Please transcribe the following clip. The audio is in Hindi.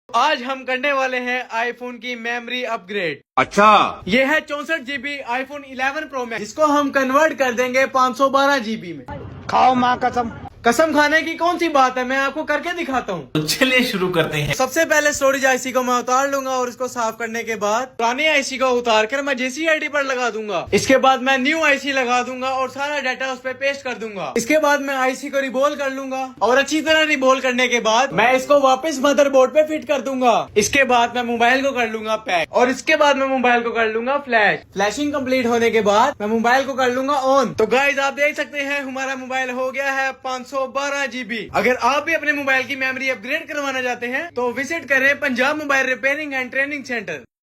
आज हम करने वाले हैं आईफोन की मेमोरी अपग्रेड। अच्छा, ये है 64 GB आईफोन 11 प्रो मैक्स, जिसको हम कन्वर्ट कर देंगे 512 GB में। खाओ माँ कसम। कसम खाने की कौन सी बात है, मैं आपको करके दिखाता हूँ। तो चलिए शुरू करते हैं। सबसे पहले स्टोरेज आईसी को मैं उतार लूंगा और इसको साफ करने के बाद पुरानी आईसी को उतार कर मैं JCID पर लगा दूंगा। इसके बाद मैं न्यू आईसी लगा दूंगा और सारा डाटा उस पर पेस्ट कर दूंगा। इसके बाद मैं आईसी को रिबोल कर लूंगा और अच्छी तरह रिबोल करने के बाद मैं इसको वापस मदरबोर्ड पे फिट कर दूंगा। इसके बाद मैं मोबाइल को कर लूंगा पैक और इसके बाद मैं मोबाइल को कर लूंगा फ्लैशिंग कंप्लीट होने के बाद मैं मोबाइल को कर लूंगा ऑन। तो गाइज आप देख सकते हैं हमारा मोबाइल हो गया है 512 GB। अगर आप भी अपने मोबाइल की मेमोरी अपग्रेड करवाना चाहते हैं तो विजिट करें Punjab mobile repairing and training centre.